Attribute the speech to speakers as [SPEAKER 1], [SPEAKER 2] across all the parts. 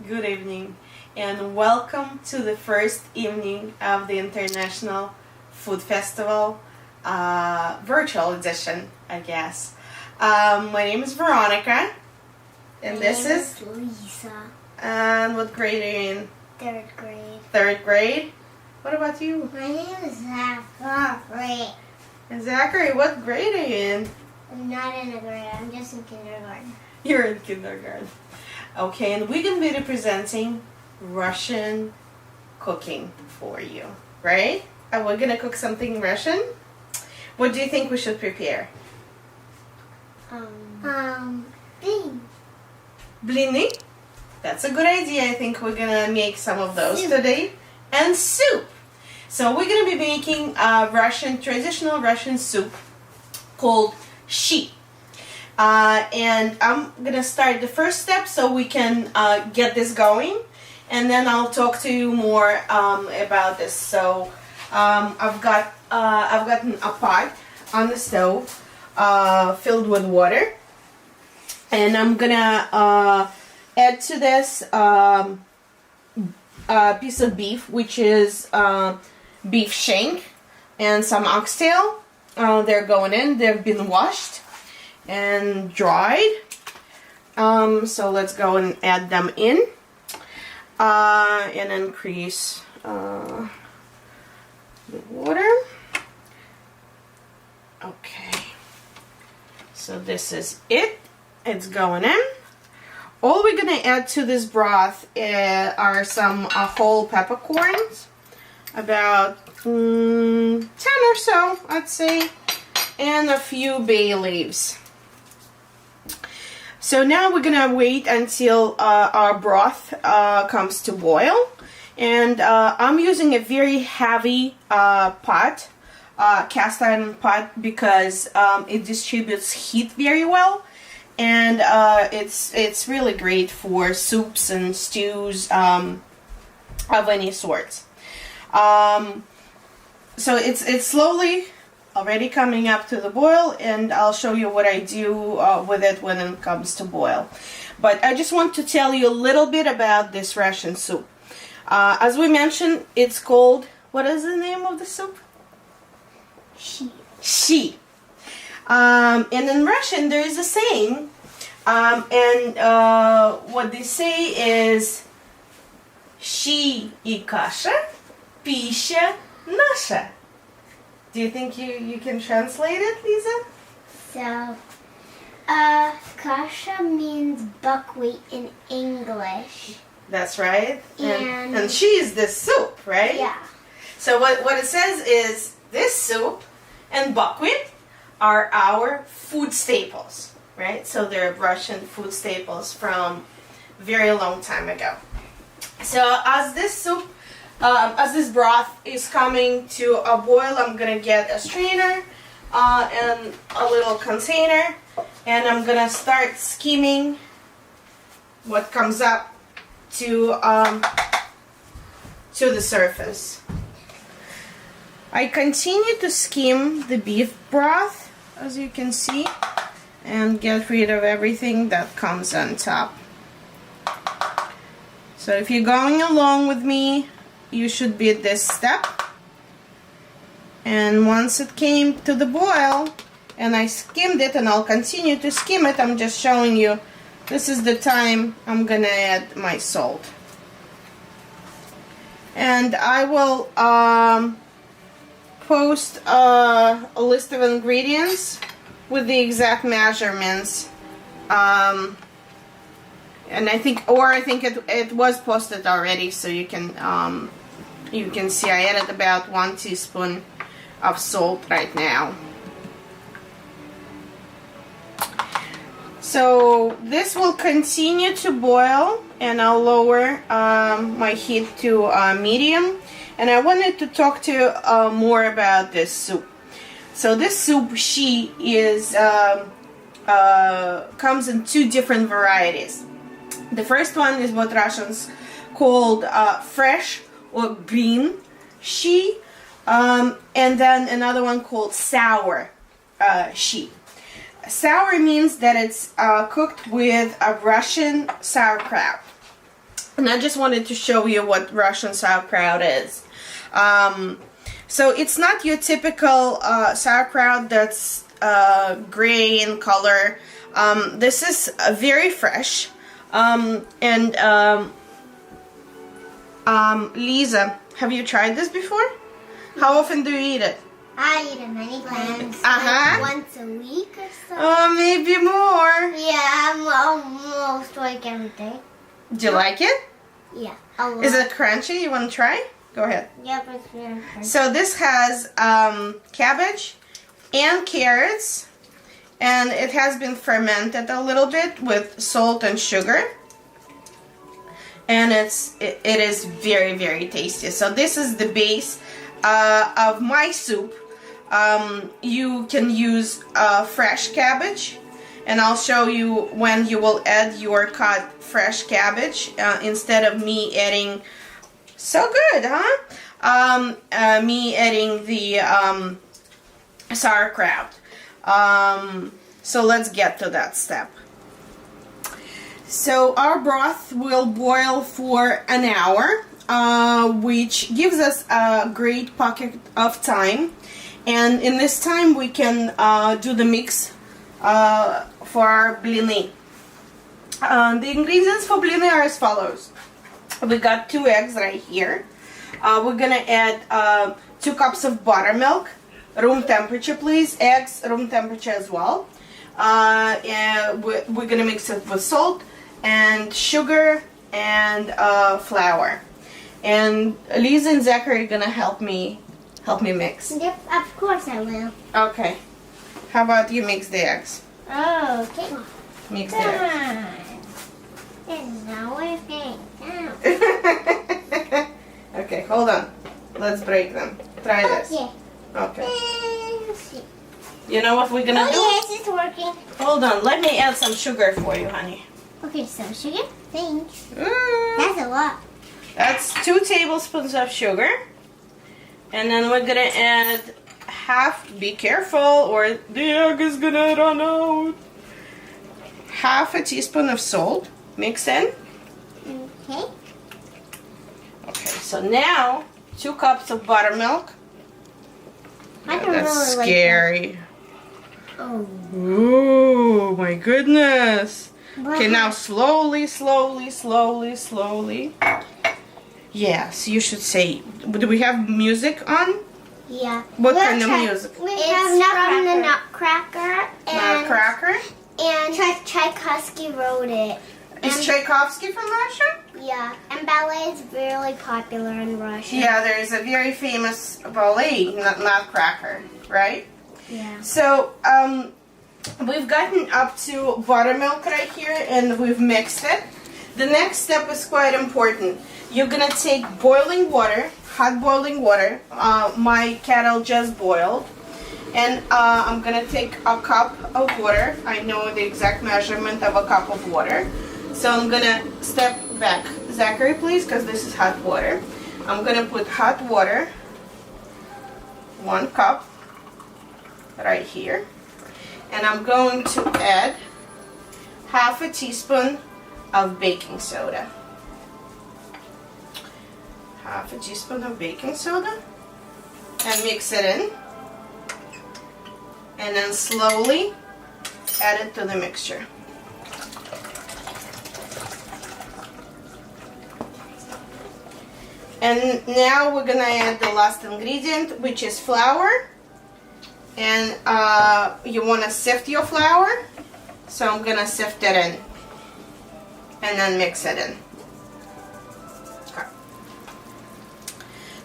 [SPEAKER 1] Good evening, and welcome to the first evening of the International Food Festival, virtual edition, I guess. My name is Veronica, and this is
[SPEAKER 2] Lisa.
[SPEAKER 1] And what grade are you in?
[SPEAKER 2] Third grade.
[SPEAKER 1] Third grade? What about you?
[SPEAKER 2] My name is Zachary.
[SPEAKER 1] And Zachary, what grade are you in?
[SPEAKER 2] I'm not in a grade, I'm just in kindergarten.
[SPEAKER 1] You're in kindergarten. Okay, and we're going to be representing Russian cooking for you, right? And we're going to cook something Russian. What do you think we should prepare?
[SPEAKER 2] Bean.
[SPEAKER 1] Blini? That's a good idea. I think we're going to make some of those today. And soup. So we're going to be making a traditional Russian soup called shi. And I'm going to start the first step so we can get this going. And then I'll talk to you more about this. So I've gotten a pot on the stove filled with water. And I'm going to add to this a piece of beef, which is beef shank and some oxtail. They're going in. They've been washed and dried. So let's go and add them in and increase the water. Okay, so this is it. It's going in. All we're gonna add to this broth are some whole peppercorns, about 10 or so, I'd say, and a few bay leaves. So now we're gonna wait until our broth comes to boil, and I'm using a very heavy pot, cast iron pot, because it distributes heat very well, and it's really great for soups and stews of any sorts. So it's slowly already coming up to the boil, and I'll show you what I do with it when it comes to boil. But I just want to tell you a little bit about this Russian soup. As we mentioned, it's called, what is the name of the soup? Shi. And in Russian there is a saying, and what they say is "Shi и каша, пища наша." Do you think you can translate it, Lisa?
[SPEAKER 2] So, kasha means buckwheat in English.
[SPEAKER 1] That's right.
[SPEAKER 2] And
[SPEAKER 1] she is this soup, right?
[SPEAKER 2] Yeah.
[SPEAKER 1] So what it says is this soup and buckwheat are our food staples, right? So they're Russian food staples from a very long time ago. So as this soup, as this broth is coming to a boil, I'm gonna get a strainer and a little container, and I'm gonna start skimming what comes up to the surface. I continue to skim the beef broth, as you can see, and get rid of everything that comes on top. So if you're going along with me, you should be at this step. And once it came to the boil, and I skimmed it, and I'll continue to skim it, I'm just showing you, this is the time I'm gonna add my salt. And I will post a list of ingredients with the exact measurements. And I think it was posted already, so you can see I added about 1 teaspoon of salt right now. So this will continue to boil, and I'll lower my heat to medium. And I wanted to talk to you more about this soup. So this soup, shi, is comes in 2 different varieties. The first one is what Russians called fresh or green shi, and then another one called sour shi. Sour means that it's cooked with a Russian sauerkraut. And I just wanted to show you what Russian sauerkraut is. So it's not your typical sauerkraut that's gray in color. This is very fresh. Lisa, have you tried this before? How often do you eat it?
[SPEAKER 2] I eat it many times.
[SPEAKER 1] Uh-huh.
[SPEAKER 2] Like once a week or so.
[SPEAKER 1] Oh, maybe more.
[SPEAKER 2] Yeah, almost like every day.
[SPEAKER 1] Do you like it?
[SPEAKER 2] Yeah, a lot.
[SPEAKER 1] Is it crunchy? You want to try? Go ahead.
[SPEAKER 2] Yep, it's very crunchy.
[SPEAKER 1] So this has cabbage and carrots, and it has been fermented a little bit with salt and sugar. And it is very, very tasty. So this is the base of my soup. You can use fresh cabbage, and I'll show you when you will add your cut fresh cabbage instead of me adding. So good, huh? Me adding the sauerkraut. So let's get to that step. So our broth will boil for an hour, which gives us a great pocket of time. And in this time we can do the mix for our blini. The ingredients for blini are as follows. We got 2 eggs right here. We're gonna add 2 cups of buttermilk, room temperature please, eggs room temperature as well. And we're gonna mix it with salt and sugar and flour. And Lisa and Zachary are gonna help me mix.
[SPEAKER 2] Yep, of course I will.
[SPEAKER 1] Okay. How about you mix the eggs?
[SPEAKER 2] Okay.
[SPEAKER 1] Mix the eggs.
[SPEAKER 2] And now we're going down.
[SPEAKER 1] Okay, hold on. Let's break them. Try this.
[SPEAKER 2] Okay.
[SPEAKER 1] Okay.
[SPEAKER 2] Let's see.
[SPEAKER 1] You know what we're gonna do?
[SPEAKER 2] Oh yes, it's working.
[SPEAKER 1] Hold on. Let me add some sugar for you, honey.
[SPEAKER 2] Okay, some sugar. Thanks.
[SPEAKER 1] Mm.
[SPEAKER 2] That's a lot.
[SPEAKER 1] That's 2 tablespoons of sugar. And then we're gonna add half, be careful or the egg is gonna run out. Half a teaspoon of salt. Mix in.
[SPEAKER 2] Okay.
[SPEAKER 1] Okay, so now 2 cups of buttermilk.
[SPEAKER 2] I don't
[SPEAKER 1] That's
[SPEAKER 2] really
[SPEAKER 1] scary.
[SPEAKER 2] like that. Oh.
[SPEAKER 1] Ooh, my goodness.
[SPEAKER 2] But
[SPEAKER 1] Okay, now slowly, slowly, slowly, slowly. Yes, you should say. Do we have music on?
[SPEAKER 2] Yeah.
[SPEAKER 1] What kind of music?
[SPEAKER 2] We have from the Nutcracker.
[SPEAKER 1] Nutcracker?
[SPEAKER 2] And Tchaikovsky wrote it.
[SPEAKER 1] Is Tchaikovsky from Russia?
[SPEAKER 2] Yeah, and ballet is really popular in Russia.
[SPEAKER 1] Yeah, there is a very famous ballet, Nutcracker, right?
[SPEAKER 2] Yeah.
[SPEAKER 1] So, we've gotten up to buttermilk right here and we've mixed it. The next step is quite important. You're gonna take boiling water, hot boiling water. My kettle just boiled. And I'm gonna take a cup of water. I know the exact measurement of a cup of water. So I'm gonna step back. Zachary, please, because this is hot water. I'm gonna put hot water, 1 cup, right here. And I'm going to add half a teaspoon of baking soda. Half a teaspoon of baking soda. And mix it in. And then slowly add it to the mixture. And now we're gonna add the last ingredient, which is flour. And you wanna sift your flour, so I'm gonna sift it in and then mix it in. Okay.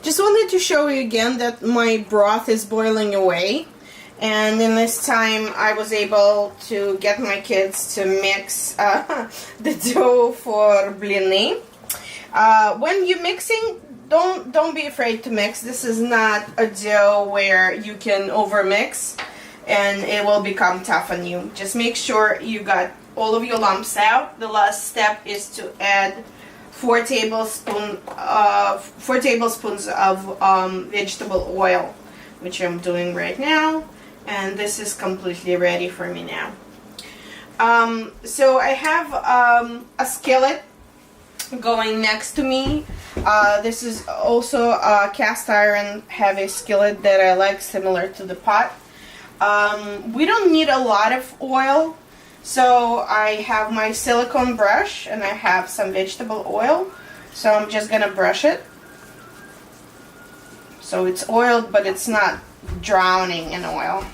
[SPEAKER 1] Just wanted to show you again that my broth is boiling away. And in this time, I was able to get my kids to mix the dough for blini. When you're mixing, don't be afraid to mix. This is not a dough where you can overmix and it will become tough on you. Just make sure you got all of your lumps out. The last step is to add 4 tablespoons of vegetable oil, which I'm doing right now. And this is completely ready for me now. So I have a skillet going next to me. This is also a cast iron heavy skillet that I like, similar to the pot. We don't need a lot of oil, so I have my silicone brush and I have some vegetable oil, so I'm just gonna brush it. So it's oiled, but it's not drowning in oil.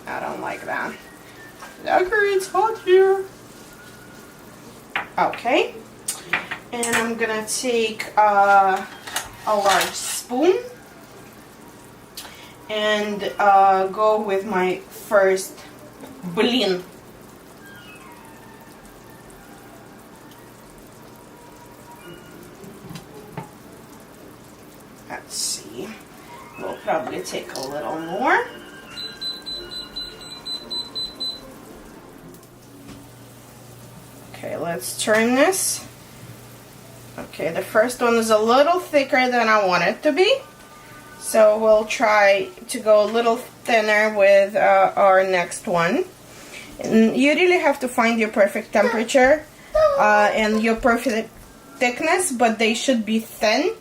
[SPEAKER 1] I don't like that. Okay, it's hot here. Okay, and I'm gonna take a large spoon and go with my first blin. Let's see, we'll probably take a little more. Okay, let's turn this. Okay, the first one is a little thicker than I want it to be, so we'll try to go a little thinner with our next one. And you really have to find your perfect temperature and your perfect thickness, but they should be thin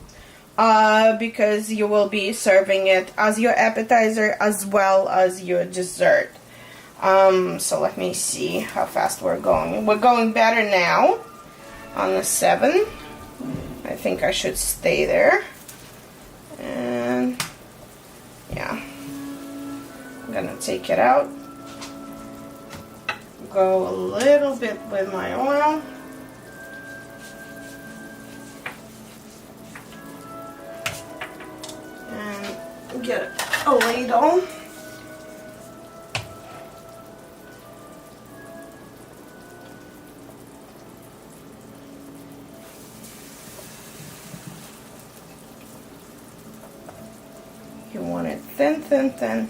[SPEAKER 1] because you will be serving it as your appetizer as well as your dessert. So let me see how fast we're going. We're going better now on the 7. I think I should stay there. And yeah, I'm gonna take it out. Go a little bit with my oil. And get a ladle. You want it thin, thin, thin.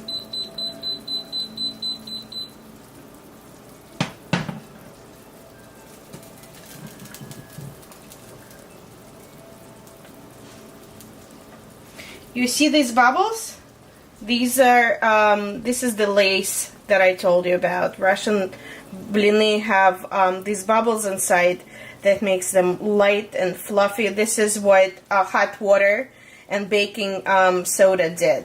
[SPEAKER 1] You see these bubbles? These are, this is the lace that I told you about. Russian blini have these bubbles inside that makes them light and fluffy. This is what hot water and baking soda did.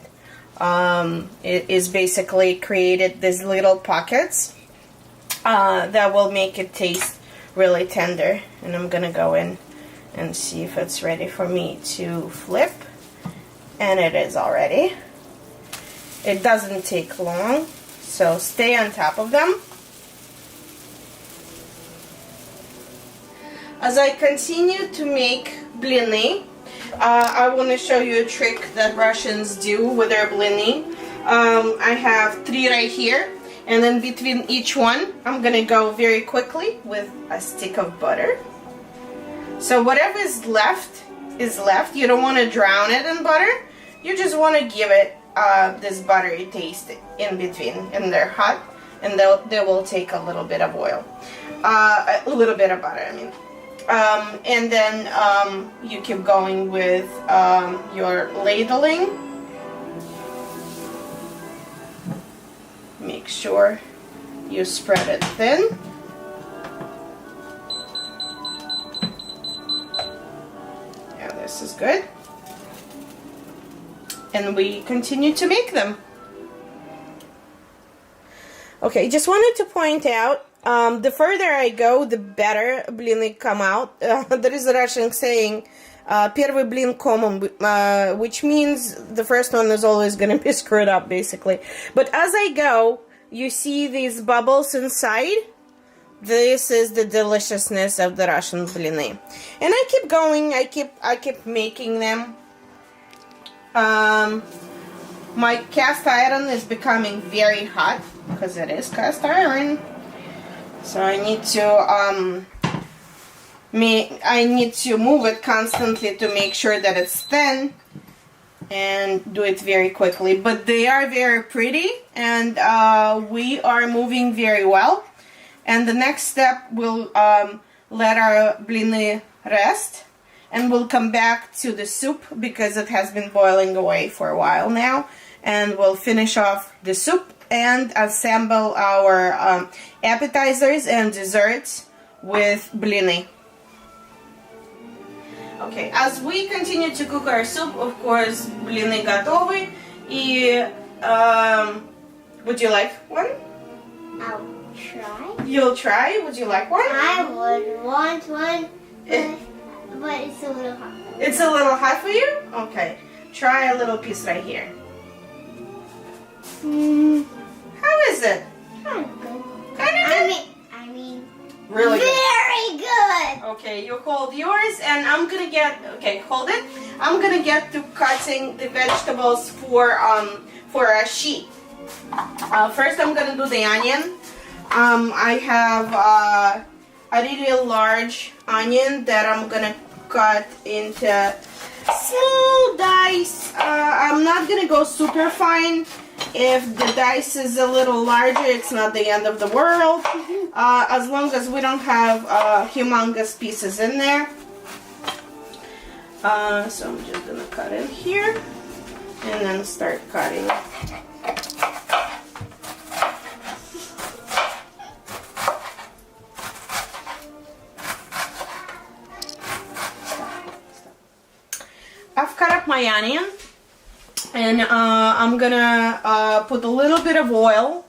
[SPEAKER 1] It is basically created these little pockets that will make it taste really tender. And I'm gonna go in and see if it's ready for me to flip. And it is already. It doesn't take long, so stay on top of them. As I continue to make blini, I want to show you a trick that Russians do with their blini. I have 3 right here, and then between each one, I'm going to go very quickly with a stick of butter. So whatever is left is left. You don't want to drown it in butter. You just want to give it this buttery taste in between, and they're hot, and they will take a little bit of oil, a little bit of butter, I mean. And then you keep going with your ladling. Make sure you spread it thin. Yeah, this is good. And we continue to make them. Okay, just wanted to point out, the further I go, the better blini come out. There is a Russian saying, "Первый блин комом," which means the first one is always going to be screwed up, basically. But as I go, you see these bubbles inside. This is the deliciousness of the Russian blini. And I keep going. I keep making them. My cast iron is becoming very hot because it is cast iron. So I need to move it constantly to make sure that it's thin, and do it very quickly. But they are very pretty, and we are moving very well. And the next step, we'll let our blini rest, and we'll come back to the soup because it has been boiling away for a while now, and we'll finish off the soup and assemble our appetizers and desserts with blini. Okay, as we continue to cook our soup, of course, блины готовы. И, would you like one?
[SPEAKER 2] I'll try.
[SPEAKER 1] You'll try? Would you like one?
[SPEAKER 2] I would want one, but it's a little hot.
[SPEAKER 1] It's a little hot for you? Okay, try a little piece right here. How is it?
[SPEAKER 2] Kind of good.
[SPEAKER 1] Kind of good?
[SPEAKER 2] I mean,
[SPEAKER 1] Really good.
[SPEAKER 2] very good.
[SPEAKER 1] Okay, you hold yours, and I'm gonna get. Okay, hold it. I'm gonna get to cutting the vegetables for a sheet. First, I'm gonna do the onion. I have a really large onion that I'm gonna cut into small dice. I'm not gonna go super fine. If the dice is a little larger, it's not the end of the world. As long as we don't have humongous pieces in there. So I'm just gonna cut in here and then start cutting. I've cut up my onion, and I'm gonna put a little bit of oil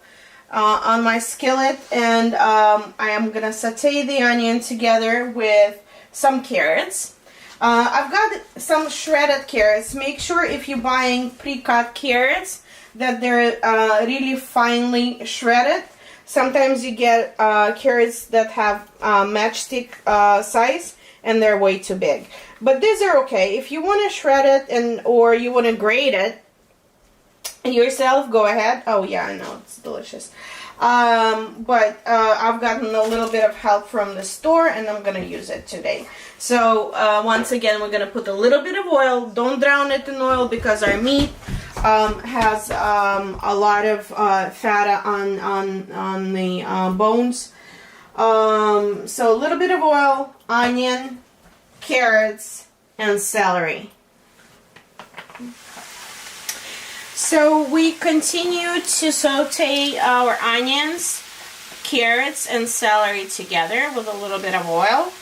[SPEAKER 1] on my skillet, and I am gonna saute the onion together with some carrots. I've got some shredded carrots. Make sure if you're buying pre-cut carrots that they're really finely shredded. Sometimes you get carrots that have matchstick size and they're way too big. But these are okay. If you want to shred it or you want to grate it yourself, go ahead. Oh yeah, I know, it's delicious. But I've gotten a little bit of help from the store and I'm going to use it today. So once again, we're going to put a little bit of oil. Don't drown it in oil because our meat has a lot of fat on the bones. So a little bit of oil, onion, carrots, and celery. So we continue to saute our onions, carrots, and celery together with a little bit of oil.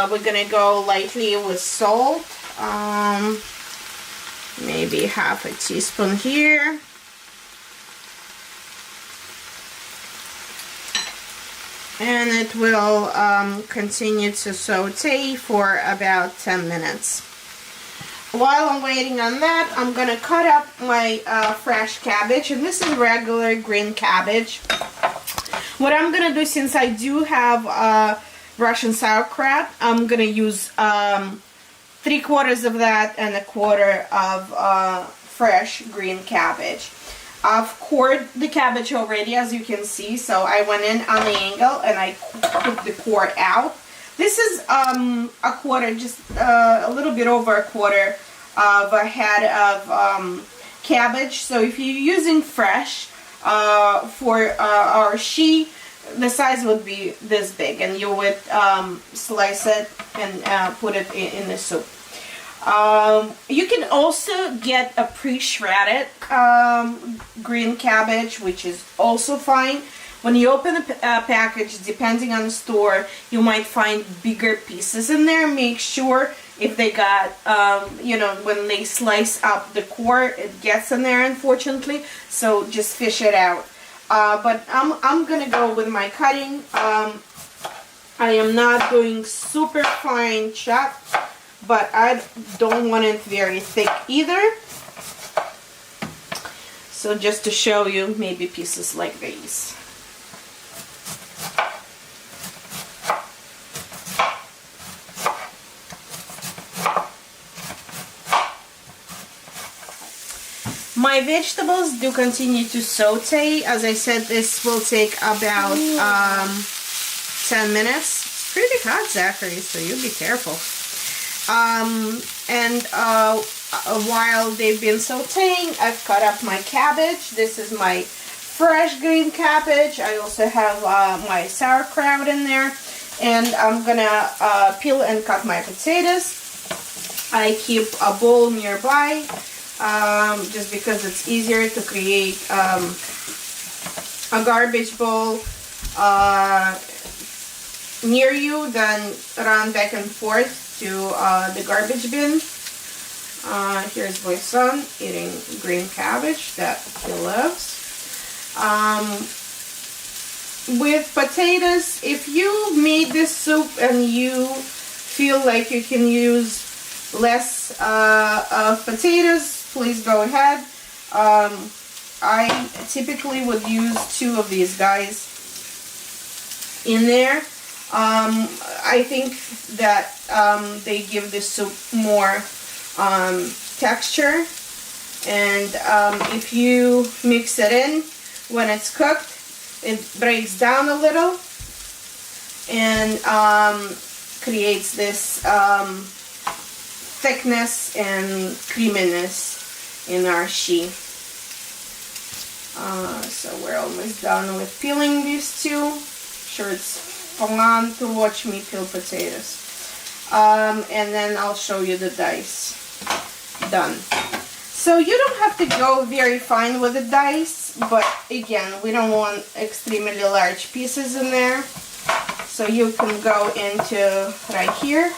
[SPEAKER 1] We're gonna go lightly with salt, maybe half a teaspoon here. And it will continue to saute for about 10 minutes. While I'm waiting on that, I'm going to cut up my fresh cabbage. And this is regular green cabbage. What I'm going to do, since I do have Russian sauerkraut, I'm going to use 3/4 of that and 1/4 of fresh green cabbage. I've cored the cabbage already, as you can see, so I went in on the angle and I took the core out. This is a quarter, just a little bit over 1/4 of a head of cabbage. So if you're using fresh for our sheet, the size would be this big, and you would slice it and put it in the soup. You can also get a pre-shredded green cabbage, which is also fine. When you open the package, depending on the store, you might find bigger pieces in there. Make sure if they got, you know, when they slice up the core, it gets in there, unfortunately. So just fish it out. But I'm gonna go with my cutting. I am not doing super fine chop, but I don't want it very thick either. So just to show you, maybe pieces like these. My vegetables do continue to saute. As I said, this will take about 10 minutes. It's pretty hot, Zachary, so you be careful. While they've been sauteing, I've cut up my cabbage. This is my fresh green cabbage. I also have my sauerkraut in there. And I'm gonna peel and cut my potatoes. I keep a bowl nearby. Just because it's easier to create a garbage bowl near you, then run back and forth to the garbage bin. Here's my son eating green cabbage that he loves. With potatoes, if you made this soup and you feel like you can use less of potatoes, please go ahead. I typically would use 2 of these guys in there. I think that they give the soup more texture, and if you mix it in when it's cooked, it breaks down a little and creates this thickness and creaminess in our sheet. So we're almost done with peeling these 2. Sure, it's fun to watch me peel potatoes. And then I'll show you the dice. Done. So you don't have to go very fine with the dice, but again, we don't want extremely large pieces in there. So you can go into right here,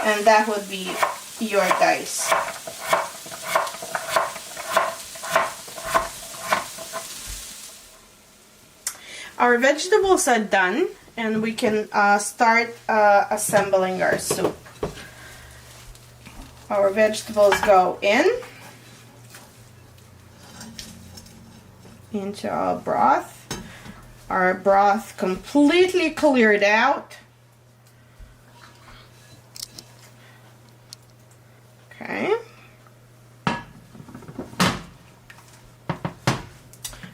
[SPEAKER 1] and that would be your dice. Our vegetables are done, and we can start assembling our soup. Our vegetables go into our broth. Our broth completely cleared out. Okay.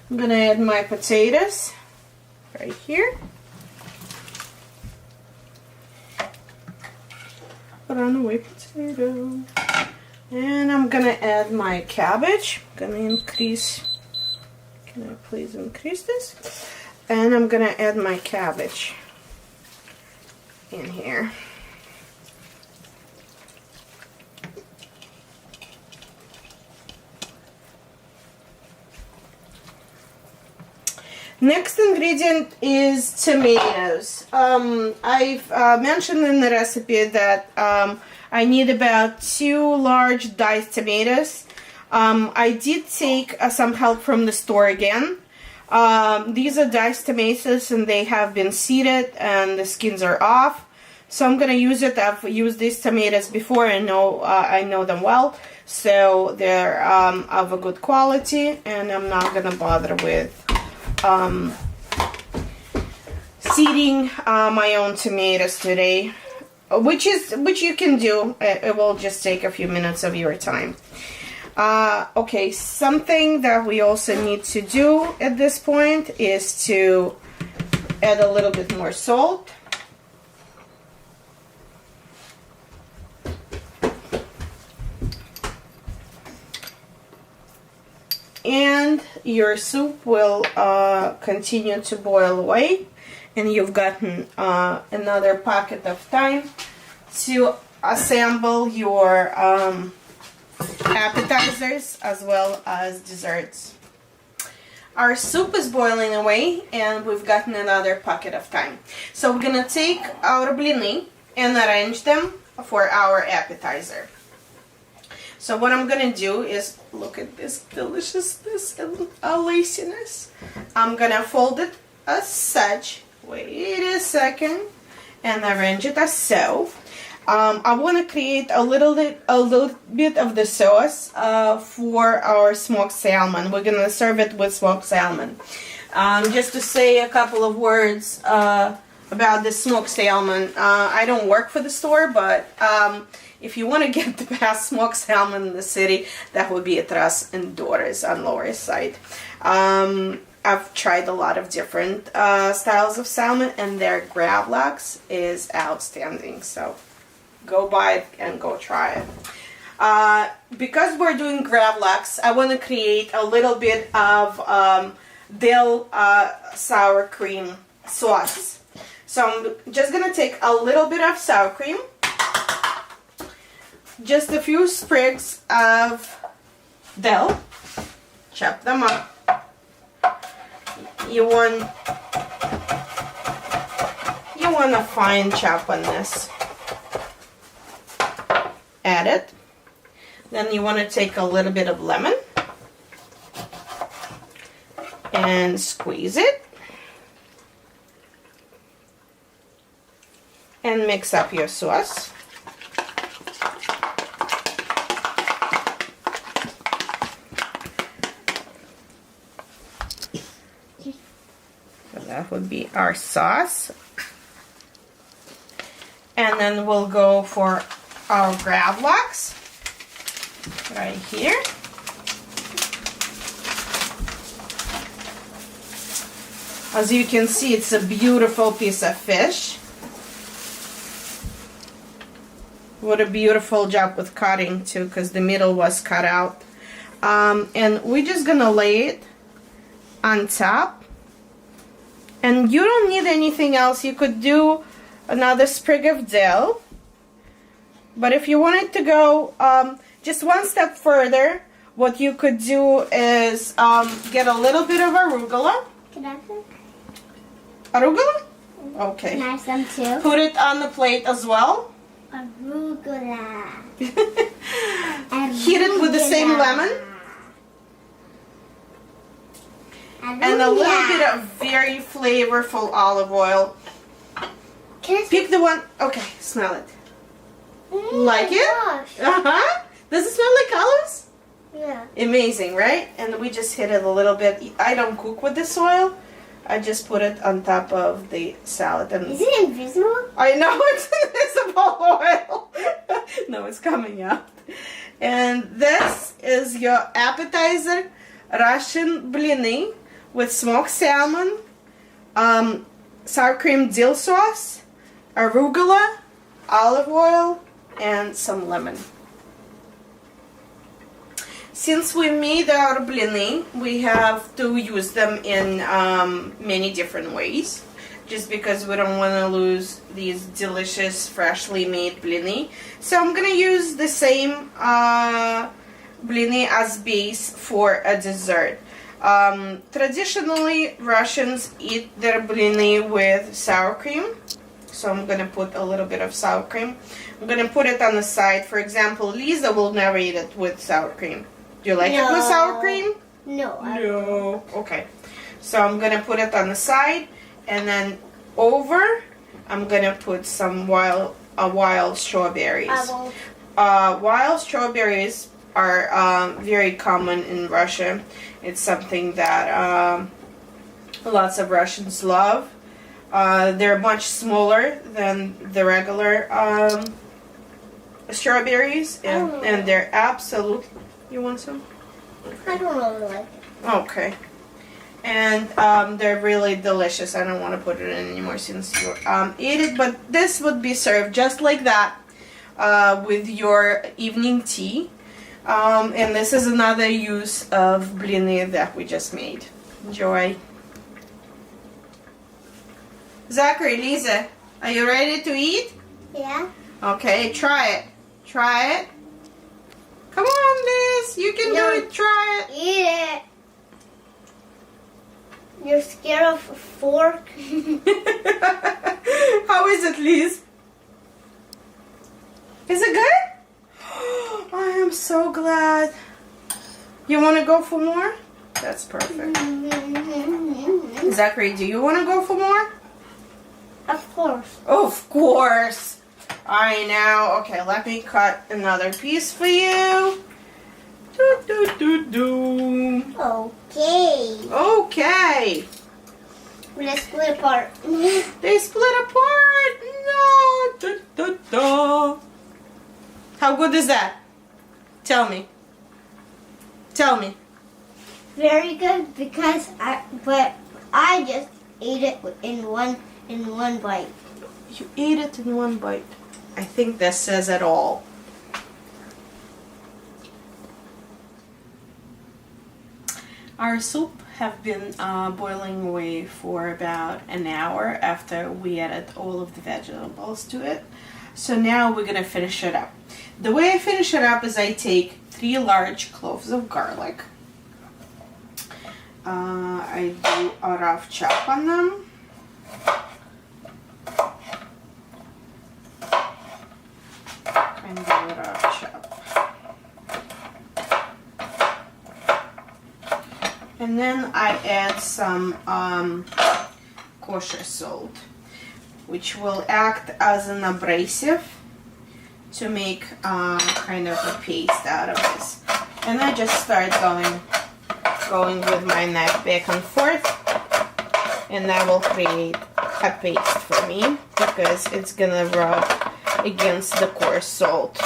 [SPEAKER 1] I'm gonna add my potatoes right here. Runaway potato. And I'm gonna add my cabbage. I'm gonna increase. Can I please increase this? And I'm gonna add my cabbage in here. Next ingredient is tomatoes. I've mentioned in the recipe that I need about 2 large diced tomatoes. I did take some help from the store again. These are diced tomatoes, and they have been seeded and the skins are off. So I'm gonna use it. I've used these tomatoes before and I know them well. So they're of a good quality, and I'm not gonna bother with seeding my own tomatoes today, which you can do. It will just take a few minutes of your time. Okay, something that we also need to do at this point is to add a little bit more salt. And your soup will continue to boil away, and you've gotten another pocket of time to assemble your appetizers as well as desserts. Our soup is boiling away, and we've gotten another pocket of time. So we're gonna take our blini and arrange them for our appetizer. So what I'm gonna do is, look at this deliciousness and laciness. I'm gonna fold it as such. Wait a second, and arrange it as so. I want to create a little bit of the sauce for our smoked salmon. We're gonna serve it with smoked salmon. Just to say a couple of words about the smoked salmon. I don't work for the store, but if you want to get the best smoked salmon in the city, that would be at Russ and Doris on Lower East Side. I've tried a lot of different styles of salmon, and their gravlax is outstanding. So go buy it and go try it. Because we're doing gravlax, I want to create a little bit of dill sour cream sauce. So I'm just going to take a little bit of sour cream, just a few sprigs of dill, chop them up. You you want to fine chop on this. Add it. Then you want to take a little bit of lemon and squeeze it. And mix up your sauce. So that would be our sauce. And then we'll go for our gravlax right here. As you can see, it's a beautiful piece of fish. What a beautiful job with cutting too, because the middle was cut out. And we're just gonna lay it on top. And you don't need anything else. You could do another sprig of dill. But if you wanted to go just one step further, what you could do is get a little bit of arugula.
[SPEAKER 2] Can I have some?
[SPEAKER 1] Arugula? Okay.
[SPEAKER 2] Can I have some too?
[SPEAKER 1] Put it on the plate as well.
[SPEAKER 2] Arugula.
[SPEAKER 1] Heat it with the same lemon. And a little bit of very flavorful olive oil.
[SPEAKER 2] Can I
[SPEAKER 1] Pick the one. Okay, smell it. Like it?
[SPEAKER 2] Gosh.
[SPEAKER 1] Uh-huh. Does it smell like olives?
[SPEAKER 2] Yeah.
[SPEAKER 1] Amazing, right? And we just hit it a little bit. I don't cook with this oil. I just put it on top of the salad. And
[SPEAKER 2] is it invisible?
[SPEAKER 1] I know it's invisible oil. No, it's coming out. And this is your appetizer, Russian blini with smoked salmon, sour cream dill sauce, arugula, olive oil, and some lemon. Since we made our blini, we have to use them in many different ways, just because we don't want to lose these delicious freshly made blini. So I'm gonna use the same blini as base for a dessert. Traditionally, Russians eat their blini with sour cream. So I'm gonna put a little bit of sour cream. I'm gonna put it on the side. For example, Lisa will never eat it with sour cream. Do you like it with sour cream?
[SPEAKER 2] No.
[SPEAKER 1] No. Okay. So I'm gonna put it on the side, and then over, I'm gonna put some wild strawberries. Wild strawberries are very common in Russia. It's something that lots of Russians love. They're much smaller than the regular strawberries, and they're absolutely. You want some?
[SPEAKER 2] I don't really like it.
[SPEAKER 1] Okay. And they're really delicious. I don't want to put it in anymore since you ate it, but this would be served just like that with your evening tea. And this is another use of blini that we just made. Enjoy. Zachary, Lisa, are you ready to eat?
[SPEAKER 2] Yeah.
[SPEAKER 1] Okay, try it. Try it. Come on, Liz. You can do it. Try it.
[SPEAKER 2] Eat it. You're scared of a fork?
[SPEAKER 1] How is it, Liz? Is it good? I am so glad. You want to go for more? That's perfect. Zachary, do you want to go for more?
[SPEAKER 2] Of course.
[SPEAKER 1] Of course. I know. Okay, let me cut another piece for you. Do, do, do, do.
[SPEAKER 2] Okay.
[SPEAKER 1] Okay.
[SPEAKER 2] Let's split apart.
[SPEAKER 1] They split apart. No. Da, da, da. How good is that? Tell me. Tell me.
[SPEAKER 2] Very good because I just ate it in one bite.
[SPEAKER 1] You ate it in one bite. I think that says it all. Our soup have been boiling away for about an hour after we added all of the vegetables to it. So now we're gonna finish it up. The way I finish it up is I take 3 large cloves of garlic. I do a rough chop on them. rough chop. And then I add some kosher salt, which will act as an abrasive to make kind of a paste out of this. And I just start going with my knife back and forth, and that will create a paste for me because it's gonna rub against the coarse salt.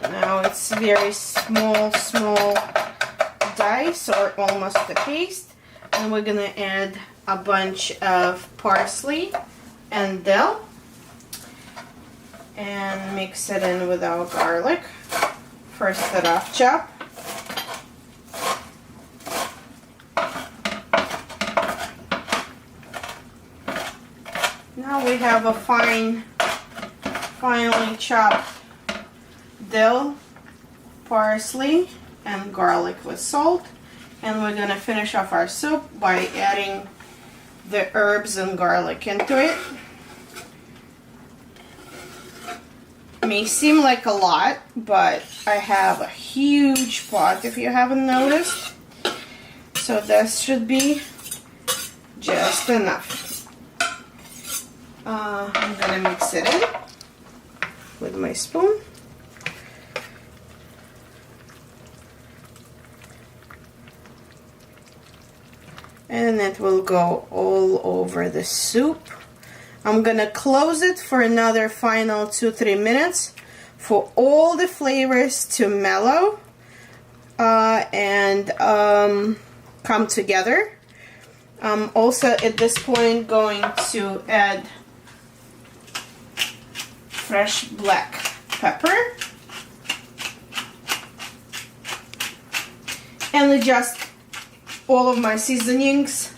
[SPEAKER 1] Now it's very small dice or almost a paste, and we're gonna add a bunch of parsley and dill and mix it in with our garlic. First the rough chop. Now we have a finely chopped dill, parsley, and garlic with salt. And we're gonna finish off our soup by adding the herbs and garlic into it. It may seem like a lot, but I have a huge pot if you haven't noticed. So this should be just enough. I'm gonna mix it in with my spoon. And it will go all over the soup. I'm gonna close it for another final 2-3 minutes for all the flavors to mellow and come together. I'm also at this point going to add fresh black pepper and adjust all of my seasonings.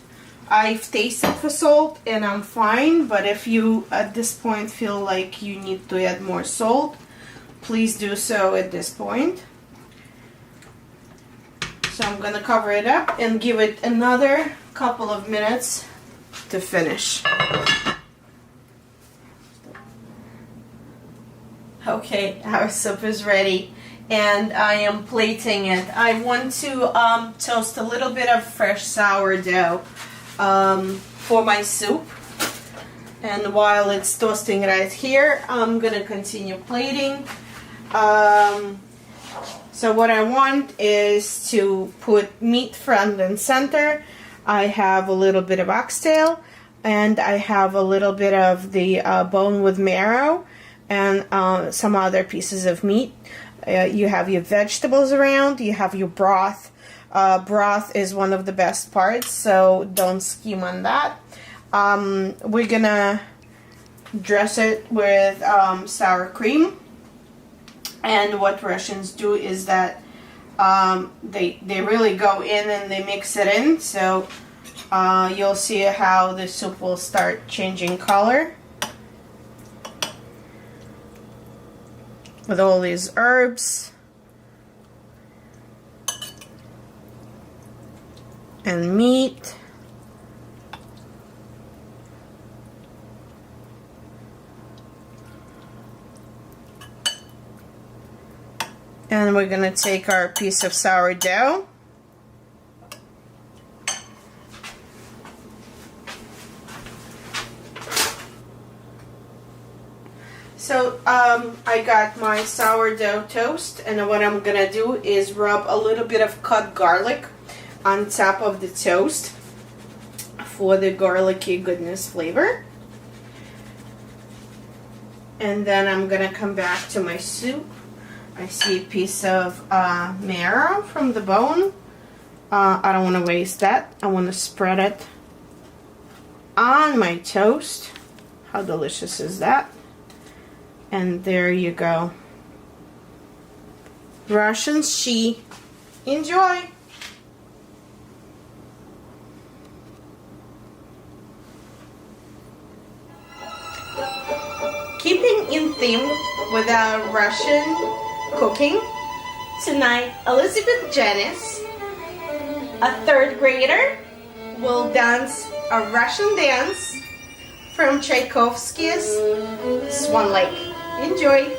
[SPEAKER 1] I've tasted for salt and I'm fine, but if you at this point feel like you need to add more salt, please do so at this point. So I'm gonna cover it up and give it another couple of minutes to finish. Okay, our soup is ready and I am plating it. I want to toast a little bit of fresh sourdough for my soup. And while it's toasting right here, I'm gonna continue plating. So what I want is to put meat front and center. I have a little bit of oxtail and I have a little bit of the bone with marrow and some other pieces of meat. You have your vegetables around, you have your broth. Broth is one of the best parts, so don't skim on that. We're gonna dress it with sour cream. And what Russians do is that they really go in and they mix it in. So you'll see how the soup will start changing color with all these herbs and meat. And we're gonna take our piece of sourdough. So I got my sourdough toast, and what I'm gonna do is rub a little bit of cut garlic on top of the toast for the garlicky goodness flavor. And then I'm gonna come back to my soup. I see a piece of marrow from the bone. I don't want to waste that. I want to spread it on my toast. How delicious is that? And there you go. Russian she. Enjoy! keeping in theme with our Russian cooking, tonight Elizabeth Janice, a 3rd grader, will dance a Russian dance from Tchaikovsky's Swan Lake. Enjoy!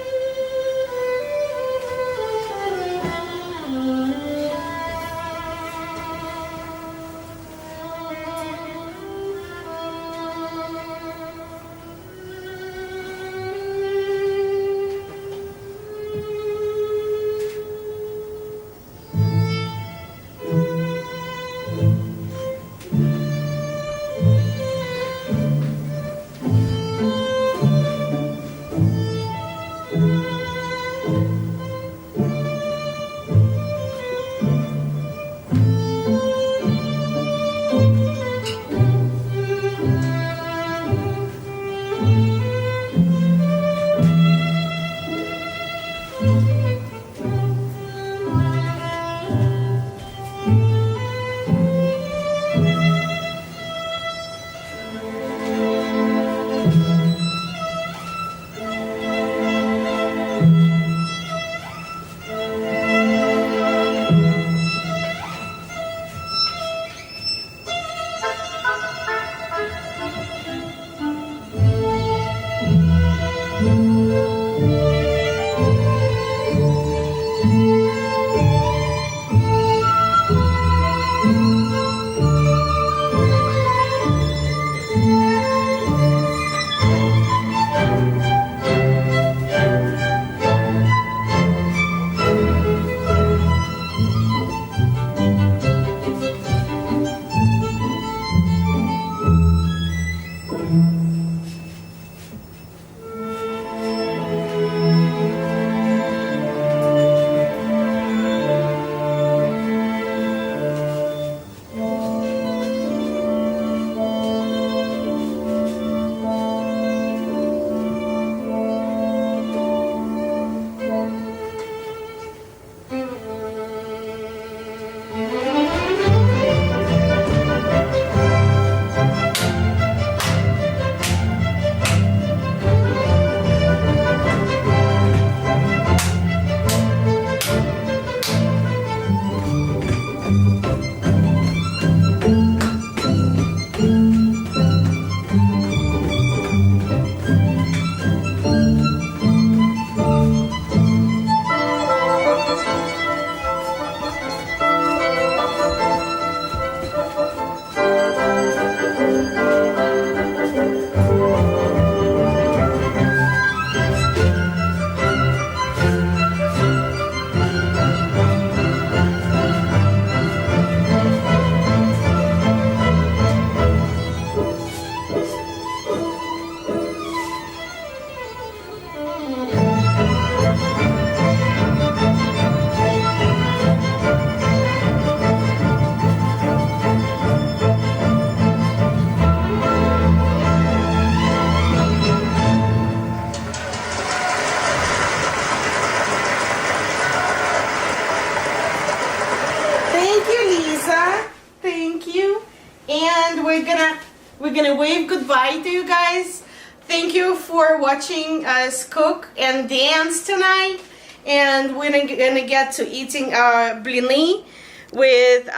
[SPEAKER 1] we're gonna wave goodbye to you guys. Thank you for watching us cook and dance tonight. And we're gonna get to eating our blini with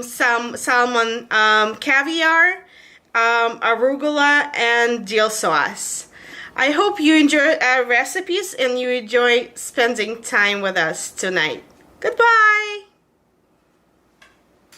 [SPEAKER 1] some salmon caviar, arugula, and dill sauce. I hope you enjoy our recipes and you enjoy spending time with us tonight. Goodbye!